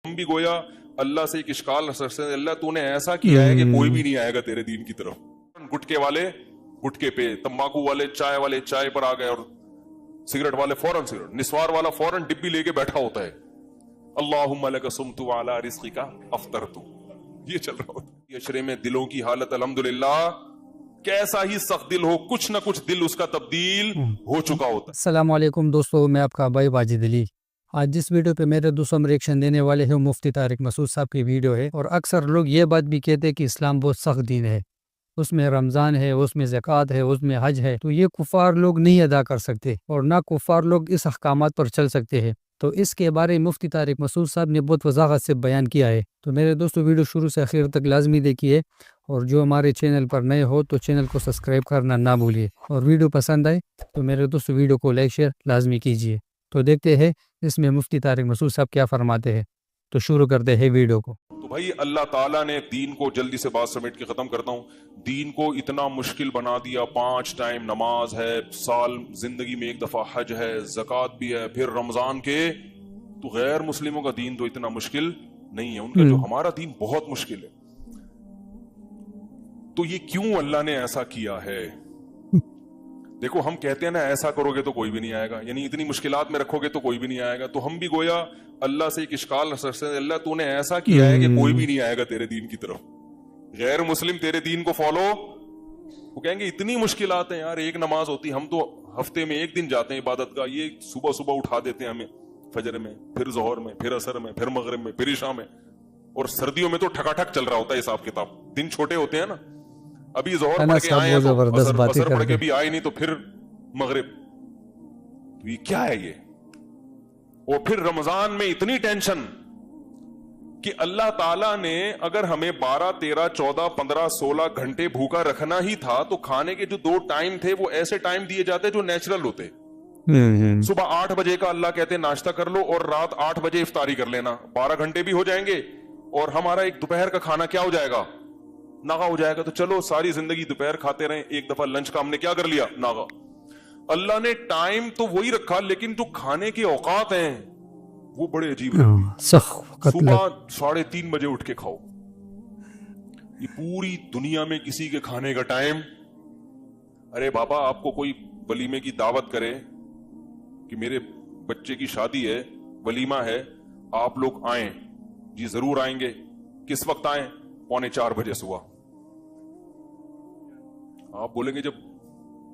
ہم بھی گویا اللہ سے ایک اشکال رکھ سکتے ہیں، اللہ تو نے ایسا کیا ہے کہ کوئی بھی نہیں آئے گا تیرے دین کی طرف. گٹکے والے گٹکے پہ، تمباکو والے چائے پر آ گئے، اور سگریٹ والے فوراً سگریٹ، نسوار والا فوراً ڈبی لے کے بیٹھا ہوتا ہے، اللہم لک صمت وعلی رزقک افطرت، یہ چل رہا ہوتا ہے. عشرے میں دلوں کی حالت الحمدللہ کیسا ہی سخت دل ہو، کچھ نہ کچھ دل اس کا تبدیل ہو چکا ہوتا ہے. السلام علیکم دوستو، میں آپ کا بھائی واجد علی. آج جس ویڈیو پہ میرے دوستوں ہم ریئیکشن دینے والے ہیں وہ مفتی طارق مسعود صاحب کی ویڈیو ہے. اور اکثر لوگ یہ بات بھی کہتے ہیں کہ اسلام بہت سخت دین ہے، اس میں رمضان ہے، اس میں زکوٰۃ ہے، اس میں حج ہے، تو یہ کفار لوگ نہیں ادا کر سکتے اور نہ کفار لوگ اس احکامات پر چل سکتے ہیں. تو اس کے بارے میں مفتی طارق مسعود صاحب نے بہت وضاحت سے بیان کیا ہے. تو میرے دوستو ویڈیو شروع سے آخر تک لازمی دیکھیے، اور جو ہمارے چینل پر نئے ہو تو چینل کو سبسکرائب کرنا نہ بھولیے، اور ویڈیو پسند آئے تو میرے دوستو ویڈیو کو لائک شیئر لازمی کیجیے. تو دیکھتے ہیں اس میں مفتی طارق مسعود صاحب کیا فرماتے ہیں. تو شروع کرتے ہیں ویڈیو کو. تو بھائی اللہ تعالیٰ نے دین کو، جلدی سے بات سمیٹ کے ختم کرتا ہوں، دین کو اتنا مشکل بنا دیا. 5 ٹائم نماز ہے، سال زندگی میں 1 دفعہ حج ہے، زکوٰۃ بھی ہے، پھر رمضان کے. تو غیر مسلموں کا دین تو اتنا مشکل نہیں ہے، ان کا جو ہمارا دین بہت مشکل ہے. تو یہ کیوں اللہ نے ایسا کیا ہے؟ دیکھو ہم کہتے ہیں نا ایسا کرو گے تو کوئی بھی نہیں آئے گا، یعنی اتنی مشکلات میں رکھو گے تو کوئی بھی نہیں آئے گا. تو ہم بھی گویا اللہ سے ایک اشکال رکھ سکتے ہیں، اللہ تو نے ایسا کیا ہے کہ کوئی بھی نہیں آئے گا تیرے دین کی طرف. غیر مسلم تیرے دین کو فالو، وہ کہیں گے اتنی مشکلات ہیں یار، ایک نماز ہوتی، ہم تو ہفتے میں 1 دن جاتے ہیں عبادت کا، یہ صبح اٹھا دیتے ہیں ہمیں فجر میں، پھر ظہر میں، پھر عصر میں، پھر مغرب میں، پھر عشاء میں. اور سردیوں میں تو ٹھکا ٹھک چل رہا ہوتا ہے حساب کتاب، دن چھوٹے ہوتے ہیں نا. ابھی ظہر پڑھ کے آئے ہیں تو عصر پڑھ کے بھی آئے نہیں تو پھر مغرب. تو یہ کیا ہے یہ؟ اور پھر رمضان میں اتنی ٹینشن کہ اللہ تعالیٰ نے اگر ہمیں 12 13 14 15 16 گھنٹے بھوکا رکھنا ہی تھا تو کھانے کے جو 2 ٹائم تھے وہ ایسے ٹائم دیے جاتے جو نیچرل ہوتے. صبح 8 بجے کا اللہ کہتے ناشتہ کر لو اور رات 8 بجے افطاری کر لینا، 12 گھنٹے بھی ہو جائیں گے اور ہمارا ایک دوپہر کا کھانا کیا ہو جائے گا؟ ناغا ہو جائے گا. تو چلو ساری زندگی دوپہر کھاتے رہیں، ایک دفعہ لنچ کا ہم نے کیا کر لیا؟ ناغا. اللہ نے ٹائم تو وہی رکھا لیکن جو کھانے کے اوقات ہیں وہ بڑے عجیب ہیں. صبح 3:30 بجے اٹھ کے کھاؤ. یہ پوری دنیا میں کسی کے کھانے کا ٹائم. ارے بابا آپ کو کوئی ولیمے کی دعوت کرے کہ میرے بچے کی شادی ہے، ولیمہ ہے، آپ لوگ آئیں. جی ضرور آئیں گے. کس وقت آئیں؟ 3:45 بجے صبح. آپ بولیں گے جب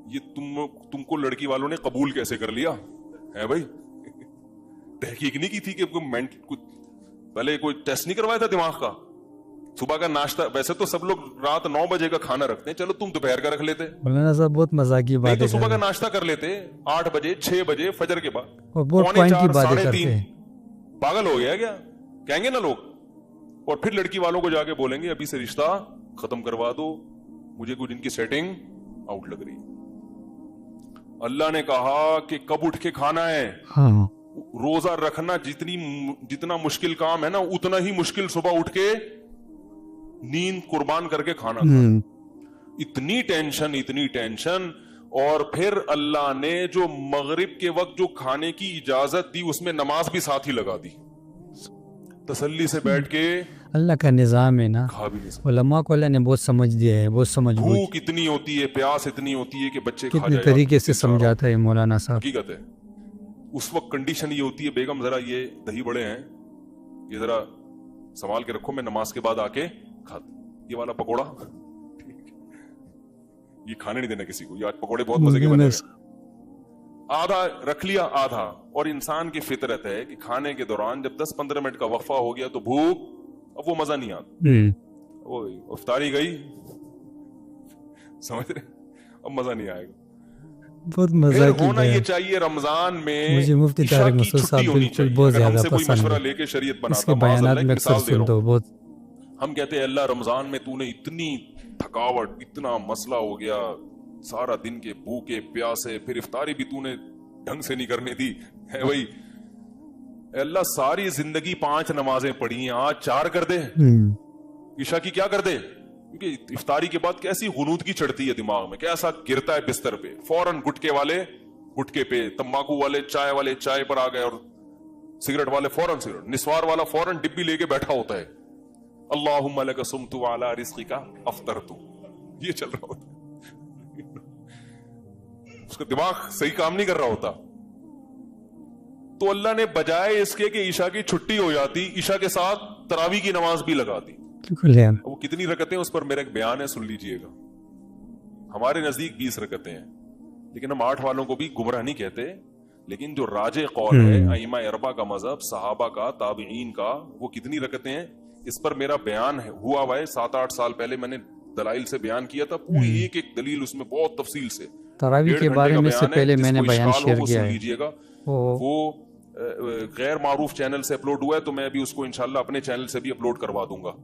یہ تم کو لڑکی والوں نے قبول کیسے کر لیا ہے بھائی؟ تحقیق نہیں کی تھی کہ پہلے کوئی ٹیسٹ نہیں کروایا تھا دماغ کا؟ صبح کا ناشتہ ویسے تو سب لوگ رات 9 بجے کا کھانا رکھتے ہیں، چلو تم دوپہر کا رکھ لیتے، مولانا صاحب بہت مزاقی بات ہے. تو صبح کا ناشتہ کر لیتے 8 بجے 6 بجے فجر کے بعد. 4 3:30 پاگل ہو گیا کیا کہیں گے نا لوگ. اور پھر لڑکی والوں کو جا کے بولیں گے ابھی سے رشتہ ختم کروا دو، مجھے کچھ ان کی سیٹنگ آؤٹ لگ رہی. اللہ نے کہا کہ کب اٹھ کے کھانا ہے. روزہ رکھنا جتنا مشکل کام ہے نا اتنا ہی مشکل صبح اٹھ کے نیند قربان کر کے کھانا. اتنی ٹینشن. اور پھر اللہ نے جو مغرب کے وقت جو کھانے کی اجازت دی اس میں نماز بھی ساتھ ہی لگا دی. تسلی سے بیٹھ کے اللہ کا نظام ہے نا، کھا بھی نہیں سکتے. علماء کو اللہ نے بہت سمجھ دیا ہے، بہت سمجھ. بھوک اتنی ہوتی ہے، پیاس اتنی ہوتی ہے کہ بچے کھا کتنے طریقے سے سمجھاتا ہے مولانا صاحب. حقیقت ہے اس وقت کنڈیشن یہ ہوتی ہے، بیگم ذرا یہ دہی بڑے ہیں یہ ذرا سنبھال کے رکھو، میں نماز کے بعد آ کے کھاتا. یہ والا پکوڑا یہ کھانے نہیں دینا کسی کو، یہ آج پکوڑے بہت مزے کے بنے ہیں. آدھا رکھ لیا آدھا. اور انسان کی فطرت ہے کہ کھانے کے دوران جب 10-15 منٹ کا وقفہ ہو گیا تو بھوک، اب وہ مزہ نہیں آتا. وہ افطاری گئی، سمجھ رہے، اب مزہ نہیں آئے گا. بہت مزہ ہونا یہ چاہیے رمضان میں مجھے مفتی طارق مسعود صاحب بالکل بہت زیادہ پسند ہے. اس کے بیانات میں اکثر سنتا ہوں بہت. ہم کہتے ہیں اللہ رمضان میں تو نے اتنی تھکاوٹ، اتنا مسئلہ ہو گیا، سارا دن کے بھوکے پیاسے، پھر افطاری بھی تو نے ڈھنگ سے نہیں کرنی تھی ہے بھائی. اللہ ساری زندگی 5 نمازیں پڑھی ہیں، آج 4 کر دے. عشاء کی کیا کر دے؟ کیونکہ افطاری کے بعد کیسی غنودگی چڑھتی ہے دماغ میں، کیسا گرتا ہے بستر پہ، فوراً گٹکے والے گٹکے پہ، تمباکو والے چائے پر آ گئے، اور सिगरेट वाले फौरन सिगरेट, निस्वार वाला फौरन डिब्बी लेके बैठा होता है, अल्लाहुम्मा लका सुमतु अला रिज़्क़िका अफ़तरतु, ये चल रहा होता है, उसका दिमाग सही काम नहीं कर रहा होता। तो अल्लाह ने बजाय इसके कि ईशा की छुट्टी हो जाती, ईशा के साथ तरावी की नमाज भी लगा दी। वो कितनी रकतें, उस पर मेरा एक बयान है, सुन लीजिएगा। हमारे नजदीक 20 रकतें हैं, लेकिन हम 8 वालों को भी गुमराह नहीं कहते। लेकिन जो राजे कौल है अइमा अरबा का मजहब, सहाबा का, ताबीईन का, वो कितनी रकतें हैं, इस पर मेरा बयान हुआ हुआ है। 7-8 साल पहले मैंने दलाइल से बयान किया था, पूरी एक एक दलील उसमें बहुत तफसील से। तरावी के बारे में से पहले मैंने बयान शेयर किया है, लीजिएगा। वो गैर मारूफ चैनल से अपलोड हुआ है, तो मैं अभी उसको इंशाल्लाह अपने चैनल से भी अपलोड करवा दूंगा।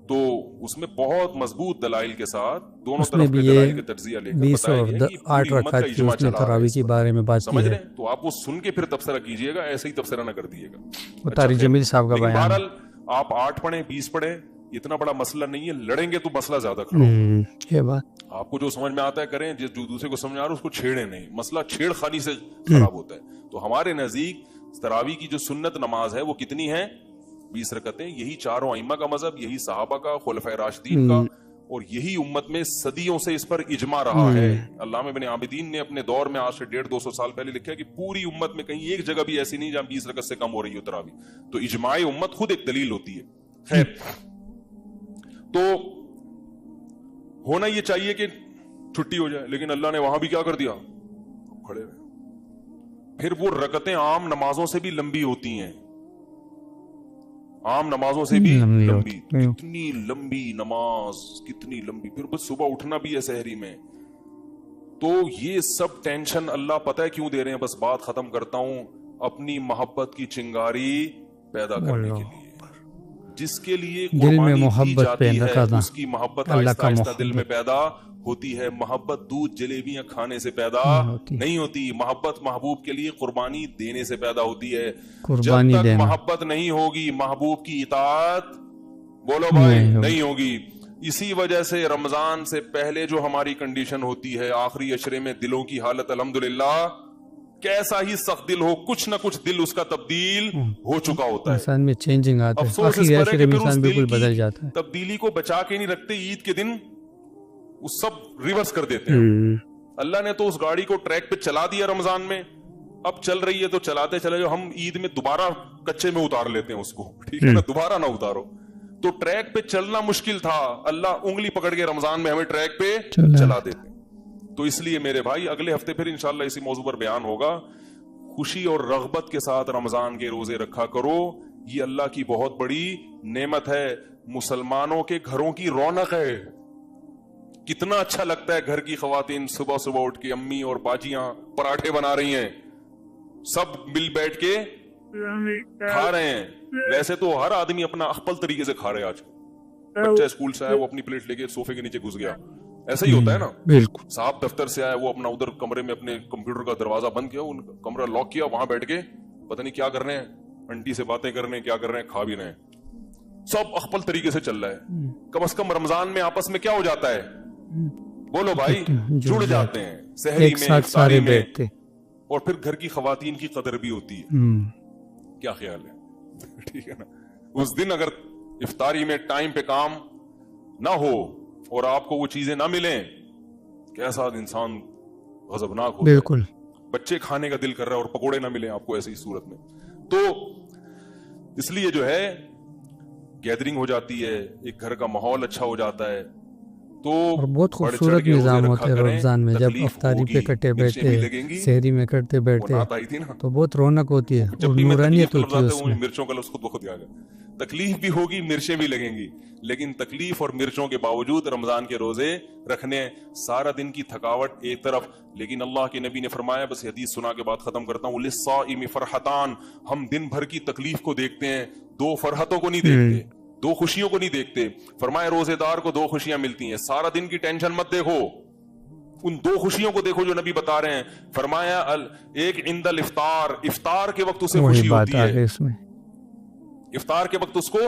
तो उसमें बहुत मजबूत दलाइल के साथ दोनों तरफ के दलाइल के तर्जिया लेकर 20 और 8 रकात की उसने तरावी के बारे में बात की है। तो आप वो सुन के फिर तबसरा कीजिएगा, ऐसे ही तबसरा ना कर दिएगा। तारिक जमील साहब का बयान। बहरहाल आप 8 पढ़े 20 पढ़े, इतना बड़ा मसला नहीं है, लड़ेंगे तो मसला ज्यादा खड़ा। ये बात आपको जो समझ में आता है करें, जो दूसरे को समझ आ रहा है उसको छेड़े नहीं, मसला छेड़खानी से खराब होता है। तो हमारे नजदीक तरावी की जो सुन्नत नमाज है वो कितनी है, 20 रकतें। यही चारों अइम्मा का मजहब, यही सहाबा का, खुलफाए राशिदीन का, और यही उम्मत में सदियों से इस पर इजमा रहा है। अल्लामा इब्न आबिदीन ने अपने दौर में आज से 150-200 साल पहले लिखा है कि पूरी उम्मत में कहीं एक जगह भी ऐसी नहीं जहां 20 रकत से कम हो रही हो तरावी। तो इजमाए उम्मत खुद एक दलील होती है। खैर, तो होना ये चाहिए कि छुट्टी हो जाए, लेकिन अल्लाह ने वहां भी क्या कर दिया, खड़े रहे। फिर वो रकतें आम नमाजों से भी लंबी होती हैं, आम नमाजों से भी लंबी। कितनी लंबी नमाज, कितनी लंबी। फिर बस सुबह उठना भी है सहरी में। तो ये सब टेंशन अल्लाह पता है क्यों दे रहे हैं, बस बात खत्म करता हूं, अपनी मोहब्बत की चिंगारी पैदा करने के लिए। जिसके लिए दिल में मोहब्बत पैदा करना, उसकी मोहब्बत आहिस्ता आहिस्ता दिल में पैदा होती है। मोहब्बत दूध जलेबियां खाने से पैदा नहीं होती। मोहब्बत महबूब के लिए कुर्बानी देने से पैदा होती है। जब तक मोहब्बत नहीं होगी, महबूब की इताअत, बोलो भाई, नहीं होगी। इसी वजह से रमजान से पहले जो हमारी कंडीशन होती है, आखिरी अशरे में दिलों की हालत अल्हम्दुलिल्लाह, कैसा ही सख्त दिल हो, कुछ ना कुछ दिल उसका तब्दील हो चुका होता है। इंसान में चेंजिंग आता है, अफसोस इस पर है कि फिर उस दिल बदल जाता है। तब्दीली को बचा के नहीं रखते, ईद के दिन वो सब रिवर्स कर देते हैं। अल्लाह ने तो उस गाड़ी को ट्रैक पे चला दिया रमजान में, अब चल रही है तो चलाते चले जाओ। हम ईद में दोबारा कच्चे में उतार लेते हैं उसको, ठीक है ना, दोबारा ना उतारो। तो ट्रैक पे चलना मुश्किल था, अल्लाह उंगली पकड़ के रमजान में हमें ट्रैक पे चला देते। तो इसलिए मेरे भाई, अगले हफ्ते फिर इंशाल्लाह इसी मौजू पर बयान होगा। खुशी और रगबत के साथ रमजान के रोजे रखा करो, ये अल्लाह की बहुत बड़ी नेमत है। मुसलमानों के घरों की रौनक है। कितना अच्छा लगता है घर की खवातीन सुबह सुबह उठ के, अम्मी और बाजियां पराठे बना रही हैं, सब मिल बैठ के खा रहे हैं। वैसे तो हर आदमी अपना अख्पल तरीके से खा रहे हैं आज। बच्चा स्कूल से आया, वो अपनी प्लेट लेके सोफे के नीचे घुस गया, ऐसा ही होता है ना। बिल्कुल। साहब दफ्तर से आया, वो अपना उधर कमरे में अपने कंप्यूटर का दरवाजा बंद किया, उनका कमरा लॉक किया, वहां बैठ के पता नहीं क्या कर रहे हैं, आंटी से बातें कर रहे हैं, क्या कर रहे हैं, खा भी रहे हैं। सब अख्पल तरीके से चल रहा है। कम से कम रमजान में आपस में क्या हो जाता है, बोलो भाई, जुड़ जाते हैं, सहरी में, इफ्तारी में, और फिर घर की खवातीन की कदर भी होती है। क्या ख्याल है? ठीक है ना। उस दिन अगर इफ्तारी में टाइम पे काम ना हो और आपको वो चीजें ना मिलें, कैसा इंसान गजबनाक होता है। बिल्कुल। बच्चे खाने का दिल कर रहा है और पकोड़े ना मिले आपको ऐसी सूरत में, तो इसलिए जो है गैदरिंग हो जाती है, एक घर का माहौल अच्छा हो जाता है। तो और बहुत खूबसूरत निजाम होते हैं रमजान में, जब अफ्तारी पे कटे बैठे, सहरी में करते बैठे, तो बहुत रौनक होती है और नूरानियत होती है उसमें। मिर्चों का उसको बहुत याद है। तकलीफ भी होगी, मिर्चें भी लगेंगी, लेकिन तकलीफ और मिर्चों के बावजूद रमजान के रोजे रखने, सारा दिन की थकावट एक तरफ, लेकिन अल्लाह के नबी ने फरमाया, बस हदीस सुना के बाद खत्म करता हूँ, लिस्साइमी फरहतान, हम दिन भर की तकलीफ को देखते हैं, दो फरहतों को नहीं देखते, दो खुशियों को नहीं देखते। फरमाया रोजेदार को दो खुशियां मिलती हैं, सारा दिन की टेंशन मत देखो, उन दो खुशियों को देखो जो नबी बता रहे हैं। फरमाया एक इंदल इफ्तार, इफ्तार के वक्त उसे खुशी होती है, इफ्तार के वक्त उसको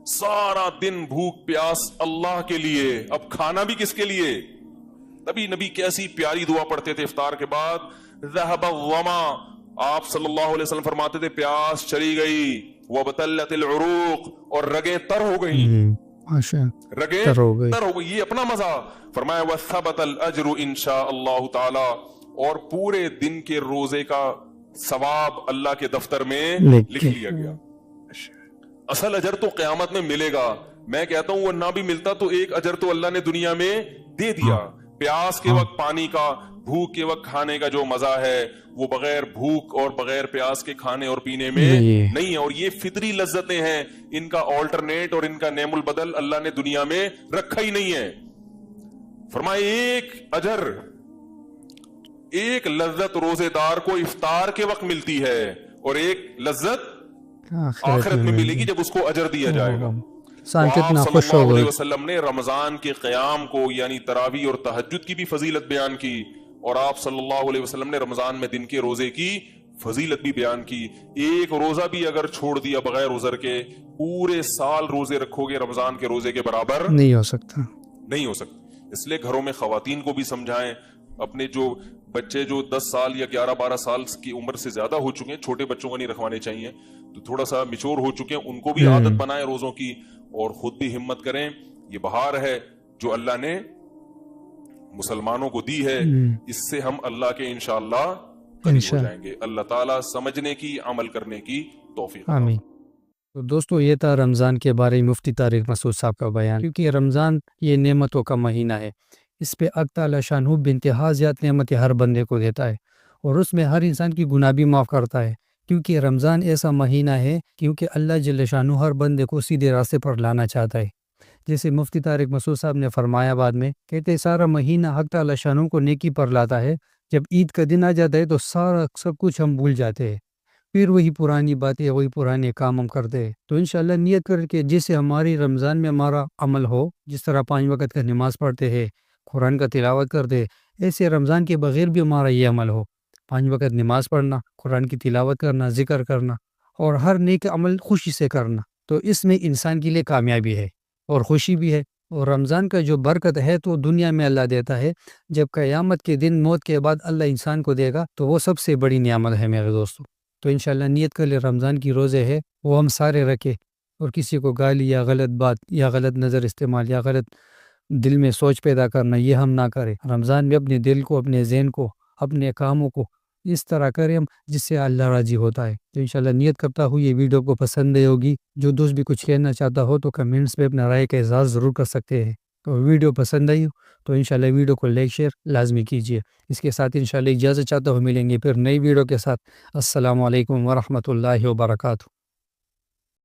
सारा दिन भूख प्यास अल्लाह के लिए, अब खाना भी किसके लिए। तभी नबी कैसी प्यारी दुआ पढ़ते थे इफ्तार के बाद, ज़हबल वमा, आप सल्लल्लाहु अलैहि वसल्लम फरमाते थे प्यास चली गई, वबतल्लतिल उरूक, और रगें तर हो गई, माशा रगें तर हो गई। तर हो गई, ये अपना मजा। फरमाया वसबतल अजरु इंशाअल्लाह ताला, और पूरे दिन के रोजे का सवाब अल्लाह के दफ्तर में लिख लिया गया। असल अजर तो क़यामत में मिलेगा। मैं कहता हूं वो ना भी मिलता तो एक अजर तो अल्लाह ने दुनिया में दे दिया। प्यास के वक्त पानी का, भूख के वक्त खाने का जो मजा है वो बगैर भूख और बगैर प्यास के खाने और पीने में नहीं है। और ये फितरी लज्जतें हैं, इनका ऑल्टरनेट और इनका नेमुल बदल अल्लाह ने दुनिया में रखा ही नहीं है। फरमाए एक अजर, एक लज्जत रोजेदार को इफ्तार के वक्त मिलती है, और एक लज्जत आखिरत में मिलेगी जब उसको अजर दिया जाएगा। इंसान कितना तो खुश होगा। वसल्लम ने रमजान के क़याम को यानी तरावी और तहज्जुद की भी फजीलत बयान की, और आप सल्लल्लाहु अलैहि वसल्लम ने रमजान में दिन के रोजे की फजीलत भी बयान की। एक रोजा भी अगर छोड़ दिया बगैर उज़र के, पूरे साल रोजे रखोगे रमजान के रोजे के बराबर नहीं हो सकता, नहीं हो सकता। इसलिए घरों में खवातीन को भी समझाएं, अपने जो बच्चे जो 10 साल या 11-12 साल की उम्र से ज्यादा हो चुके हैं, छोटे बच्चों को नहीं रखवाने चाहिए, तो थोड़ा सा मिच्योर हो चुके हैं, उनको भी आदत बनाएं रोजों की, और खुद भी हिम्मत करें। ये बहार है जो अल्लाह ने मुसलमानों को दी है, इससे हम अल्लाह के इंशाअल्लाह करीब हो जाएंगे। अल्लाह ताला समझने की, अमल करने की तौफीक। आमीन। तो दोस्तों ये था रमज़ान के बारे में मुफ्ती तारिक मसूद साहब का बयान। क्योंकि रमज़ान ये नेमतों का महीना है, इस पे अल्लाह ताला शानहू बेइंतहा ज़्यादा नेमतें हर बंदे को देता है, और उसमें हर इंसान की गुनाह भी माफ़ करता है। क्योंकि रमज़ान ऐसा महीना है क्योंकि अल्लाह जल्ल शानहू हर बंदे को सीधे रास्ते पर लाना चाहता है। जैसे मुफ्ती तारिक मसूद साहब ने फरमाया, बाद में कहते सारा महीना हक़ ताला शानहू को नेकी पर लाता है। जब ईद का दिन आ जाता है तो सारा सब कुछ हम भूल जाते हैं, फिर वही पुरानी बातें, वही पुराने काम हम करते हैं। तो इंशाअल्लाह नियत करके जिससे हमारी रमज़ान में हमारा अमल हो, जिस तरह 5 वक़्त का नमाज़ पढ़ते हैं, कुरान का तिलावत करते हैं, ऐसे रमज़ान के बगैर भी हमारा ये अमल हो, 5 वक़्त नमाज़ पढ़ना, कुरान की तिलावत करना, ज़िक्र करना, और हर नेक अमल खुशी से करना। तो इसमें इंसान के लिए कामयाबी है और खुशी भी है। और रमज़ान का जो बरकत है तो दुनिया में अल्लाह देता है, जब क़यामत के दिन मौत के बाद अल्लाह इंसान को देगा तो वो सबसे बड़ी नियामत है मेरे दोस्तों। तो इंशाअल्लाह नियत कर ले रमज़ान की रोज़े है वो हम सारे रखें, और किसी को गाली या गलत बात या गलत नज़र इस्तेमाल या गलत दिल में सोच पैदा करना ये हम ना करें। रमज़ान में अपने दिल को, अपने ज़हन को, अपने कामों को इस तरह करें हम जिससे अल्लाह राज़ी होता है। तो इंशाअल्लाह नियत करता हूँ ये वीडियो को पसंद आई होगी। जो दोस्त भी कुछ कहना चाहता हो तो कमेंट्स में अपना राय का इज़हार ज़रूर कर सकते हैं। तो वीडियो पसंद आई हो तो इंशाअल्लाह वीडियो को लाइक शेयर लाजमी कीजिए। इसके साथ इंशाअल्लाह इजाज़त चाहता हूँ, मिलेंगे फिर नई वीडियो के साथ। अस्सलामु अलैकुम व रहमतुल्लाहि व बरकातुहू।